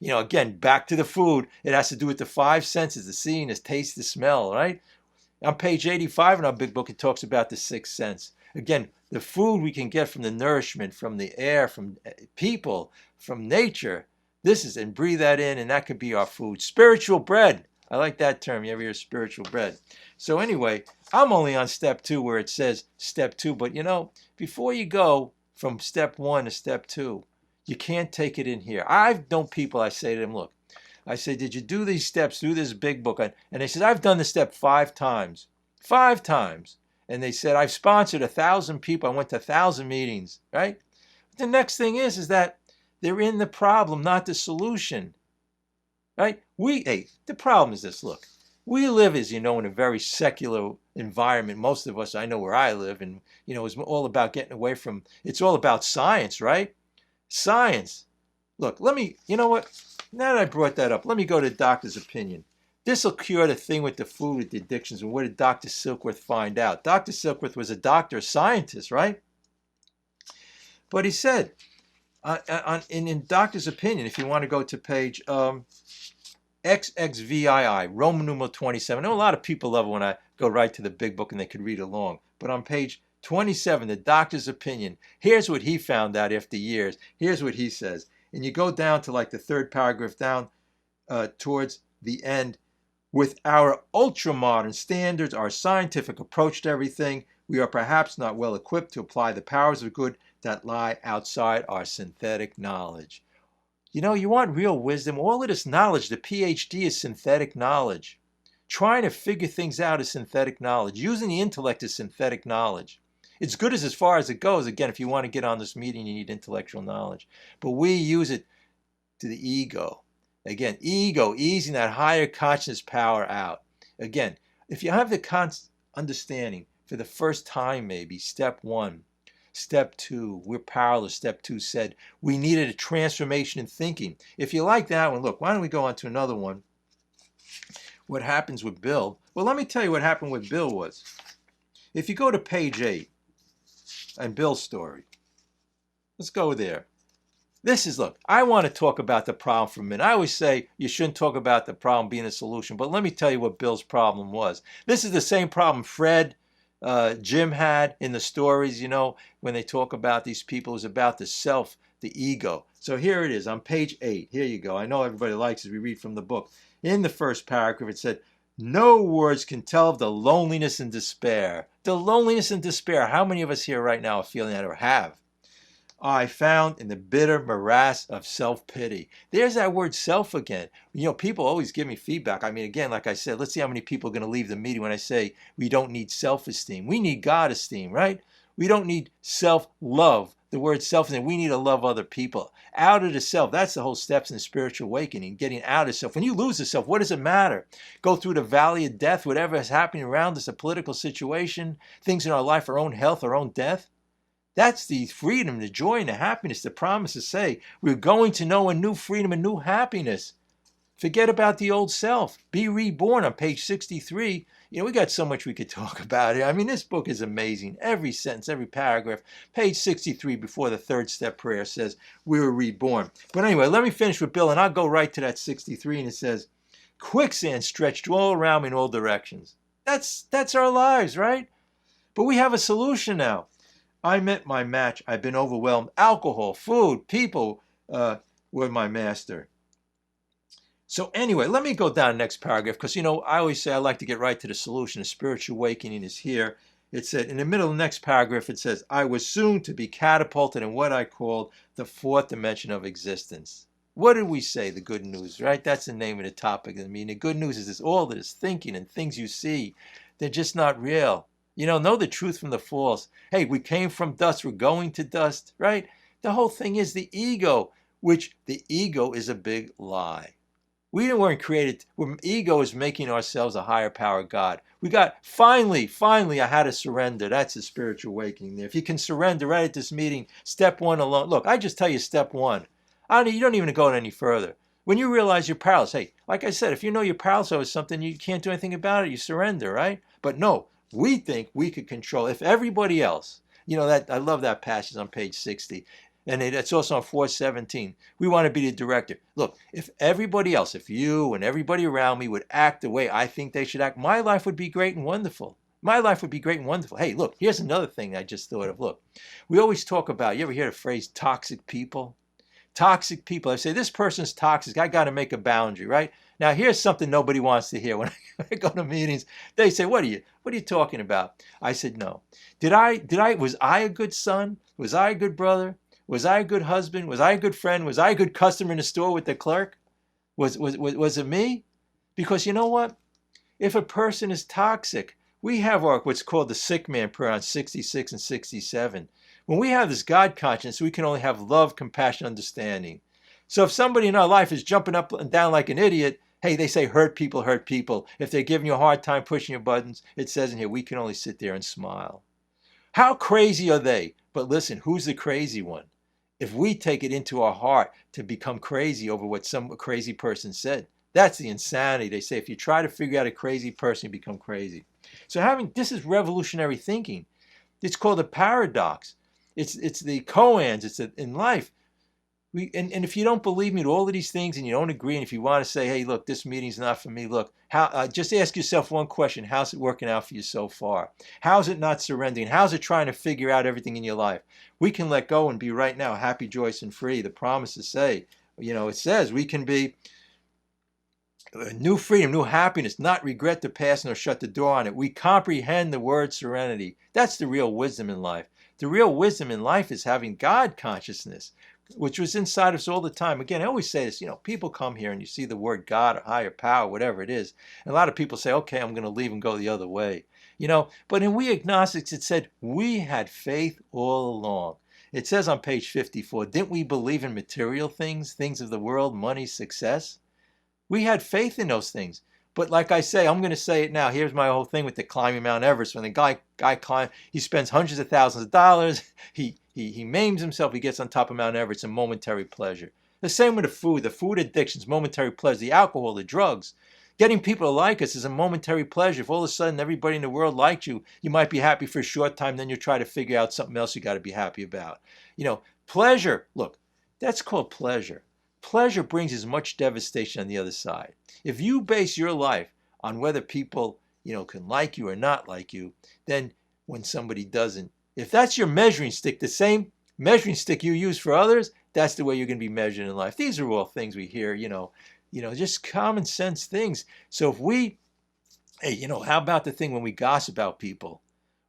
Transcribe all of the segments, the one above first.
Again, back to the food. It has to do with the five senses, the seeing, the taste, the smell, right? On page 85 in our big book, it talks about the sixth sense. Again, the food we can get from the nourishment, from the air, from people, from nature. And breathe that in, and that could be our food. Spiritual bread. I like that term. You ever hear spiritual bread? So anyway, I'm only on step 2 where it says step 2. But before you go from step 1 to step 2, you can't take it in here. I've known people, I say to them, look, I say, did you do these steps through this big book? And they said, I've done the step 5 times. 5 times. And they said, I've sponsored 1,000 people. I went to 1,000 meetings, right? The next thing is that they're in the problem, not the solution, right? The problem is this, look. We live, as you know, in a very secular environment. Most of us, I know where I live, and, it's all about getting away from, it's all about science, right? Science. Look, you know what? Now that I brought that up, let me go to the doctor's opinion. This will cure the thing with the food, with the addictions. And what did Dr. Silkworth find out? Dr. Silkworth was a doctor, a scientist, right? But he said, in doctor's opinion, if you want to go to page XXVII, Roman numeral 27. I know a lot of people love it when I go right to the big book and they could read along. But on page 27, the doctor's opinion, here's what he found out after years. Here's what he says. And you go down to like the third paragraph down towards the end. With our ultra-modern standards, our scientific approach to everything, we are perhaps not well equipped to apply the powers of good that lie outside our synthetic knowledge. You want real wisdom? All of this knowledge, the PhD is synthetic knowledge. Trying to figure things out is synthetic knowledge. Using the intellect is synthetic knowledge. It's good as far as it goes. Again, if you want to get on this meeting, you need intellectual knowledge. But we use it to the ego. Again, ego, easing that higher consciousness power out. Again, if you have the understanding for the first time, maybe, step 1, step 2, we're powerless. Step 2 said we needed a transformation in thinking. If you like that one, look, why don't we go on to another one? What happens with Bill? Well, let me tell you what happened with Bill was. If you go to page 8 and Bill's story, let's go there. Look, I want to talk about the problem for a minute. I always say you shouldn't talk about the problem being a solution, but let me tell you what Bill's problem was. This is the same problem Fred, Jim had in the stories, when they talk about these people. It was about the self, the ego. So here it is on page 8. Here you go. I know everybody likes as we read from the book. In the first paragraph, it said, no words can tell of the loneliness and despair. The loneliness and despair. How many of us here right now are feeling that or have? I found in the bitter morass of self-pity. There's that word self again. People always give me feedback. I mean, again, like I said, let's see how many people are going to leave the meeting when I say we don't need self-esteem. We need God-esteem, right? We don't need self-love. The word self-esteem, we need to love other people. Out of the self, that's the whole steps in the spiritual awakening, getting out of self. When you lose the self, what does it matter? Go through the valley of death, whatever is happening around us, a political situation, things in our life, our own health, our own death. That's the freedom, the joy, and the happiness, the promises say. We're going to know a new freedom, a new happiness. Forget about the old self. Be reborn on page 63. We got so much we could talk about here. I mean, this book is amazing. Every sentence, every paragraph. Page 63 before the third step prayer says, we were reborn. But anyway, let me finish with Bill, and I'll go right to that 63, and it says, quicksand stretched all around me in all directions. That's our lives, right? But we have a solution now. I met my match. I've been overwhelmed. Alcohol, food, people were my master. So anyway, let me go down the next paragraph because, I always say I like to get right to the solution. The spiritual awakening is here. It said, in the middle of the next paragraph, it says, I was soon to be catapulted in what I called the fourth dimension of existence. What did we say? The good news, right? That's the name of the topic. I mean, the good news is all this thinking and things you see, they're just not real. Know the truth from the false. Hey, we came from dust. We're going to dust, right? The whole thing is the ego, which the ego is a big lie. We weren't created. Ego is making ourselves a higher power God. We got, finally, I had to surrender. That's a spiritual awakening there. If you can surrender right at this meeting, step 1 alone. Look, I just tell you step 1. You don't even go any further. When you realize you're powerless, hey, like I said, if you know you're powerless over something, you can't do anything about it. You surrender, right? But no. We think we could control if everybody else, that I love that passage on page 60. And it's also on 417. We want to be the director. Look, if everybody else, if you and everybody around me would act the way I think they should act, my life would be great and wonderful. My life would be great and wonderful. Hey, look, here's another thing I just thought of. Look, we always talk about, you ever hear the phrase toxic people? Toxic people. I say, this person's toxic. I got to make a boundary, right? Now, here's something nobody wants to hear when I go to meetings. They say, what are you talking about? I said, no. Was I a good son? Was I a good brother? Was I a good husband? Was I a good friend? Was I a good customer in the store with the clerk? Was it me? Because you know what? If a person is toxic, we have what's called the sick man prayer on 66 and 67. When we have this God conscience, we can only have love, compassion, understanding. So if somebody in our life is jumping up and down like an idiot, hey, they say hurt people hurt people. If they're giving you a hard time pushing your buttons, it says in here, we can only sit there and smile. How crazy are they? But listen, who's the crazy one? If we take it into our heart to become crazy over what some crazy person said, that's the insanity. They say if you try to figure out a crazy person, you become crazy. So this is revolutionary thinking. It's called a paradox. It's the koans. It's in life. And if you don't believe me to all of these things and you don't agree, and if you want to say, hey, look, this meeting's not for me, look, just ask yourself one question. How's it working out for you so far? How's it not surrendering? How's it trying to figure out everything in your life? We can let go and be right now happy, joyous, and free. The promises say, it says we can be new freedom, new happiness, not regret the past nor shut the door on it. We comprehend the word serenity. That's the real wisdom in life. The real wisdom in life is having God consciousness, which was inside us all the time. Again, I always say this, people come here and you see the word God or higher power, whatever it is. And a lot of people say, okay, I'm going to leave and go the other way. But in We Agnostics, it said we had faith all along. It says on page 54, didn't we believe in material things, things of the world, money, success? We had faith in those things. But like I say, I'm going to say it now. Here's my whole thing with the climbing Mount Everest. When the guy climbs, he spends hundreds of thousands of dollars. He maims himself. He gets on top of Mount Everest. It's a momentary pleasure. The same with the food addictions, momentary pleasure, the alcohol, the drugs. Getting people to like us is a momentary pleasure. If all of a sudden everybody in the world liked you, you might be happy for a short time. Then you try to figure out something else you got to be happy about. Pleasure. Look, that's called pleasure. Pleasure brings as much devastation on the other side. If you base your life on whether people, can like you or not like you, then when somebody doesn't, if that's your measuring stick, the same measuring stick you use for others, that's the way you're going to be measured in life. These are all things we hear, just common sense things. So if how about the thing when we gossip about people?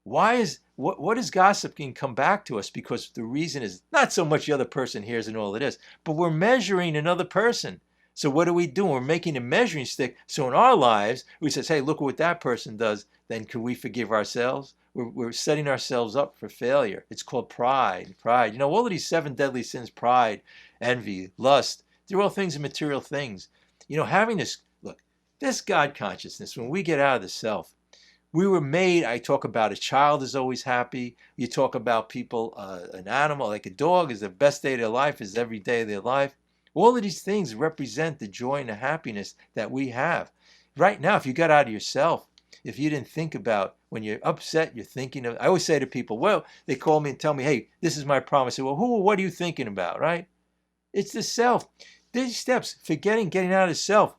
What does gossiping come back to us? Because the reason is not so much the other person hears and all it is, but we're measuring another person. So what do? We're making a measuring stick. So in our lives, we say, hey, look at what that person does. Then can we forgive ourselves? We're setting ourselves up for failure. It's called pride. Pride. All of these 7 deadly sins, pride, envy, lust, they're all things of material things. Having this God consciousness, when we get out of the self, we were made, I talk about a child is always happy. You talk about people, an animal, like a dog is the best day of their life, is every day of their life. All of these things represent the joy and the happiness that we have. Right now, if you got out of yourself, if you didn't think about, when you're upset, you're thinking of, I always say to people, well, they call me and tell me, hey, this is my problem. I say, well, what are you thinking about, right? It's the self. These steps, getting out of the self.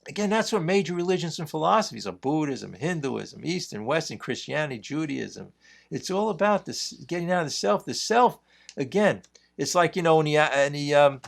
Again, that's what major religions and philosophies are: Buddhism, Hinduism, Eastern, Western, Christianity, Judaism. It's all about this getting out of the self. The self, again, it's like, in the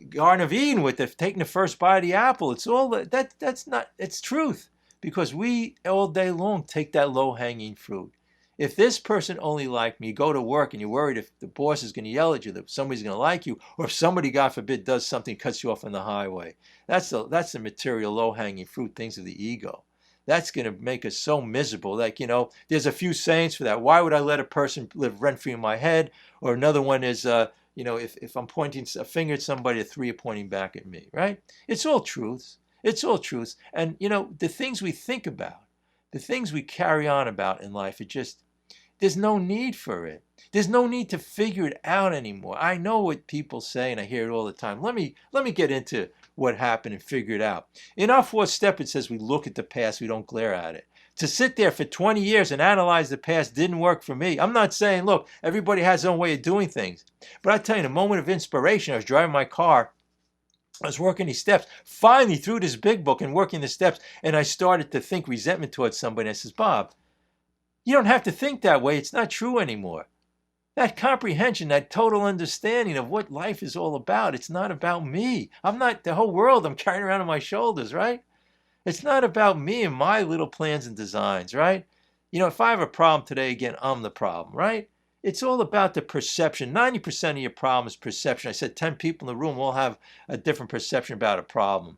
Garden of Eden with taking the first bite of the apple. It's all it's truth, because we all day long take that low-hanging fruit. If this person only liked me, you go to work and you're worried if the boss is going to yell at you, that somebody's going to like you, or if somebody, God forbid, does something, cuts you off on the highway. That's the material low-hanging fruit, things of the ego. That's going to make us so miserable. There's a few sayings for that. Why would I let a person live rent-free in my head? Or another one is, if I'm pointing a finger at somebody, 3 are pointing back at me, right? It's all truths. It's all truths. And, the things we think about, the things we carry on about in life, there's no need for it. There's no need to figure it out anymore. I know what people say, and I hear it all the time. Let me get into what happened and figure it out. In our 4th step, it says we look at the past, we don't glare at it. To sit there for 20 years and analyze the past didn't work for me. I'm not saying, look, everybody has their own way of doing things. But I tell you, in a moment of inspiration, I was driving my car. I was working these steps, finally through this big book and working the steps, and I started to think resentment towards somebody. I says, Bob, you don't have to think that way. It's not true anymore. That comprehension, that total understanding of what life is all about, it's not about me. I'm not the whole world I'm carrying around on my shoulders, right? It's not about me and my little plans and designs, right? You know, if I have a problem today, again, I'm the problem, right? It's all about the perception. 90% of your problem is perception. I said 10 people in the room all have a different perception about a problem.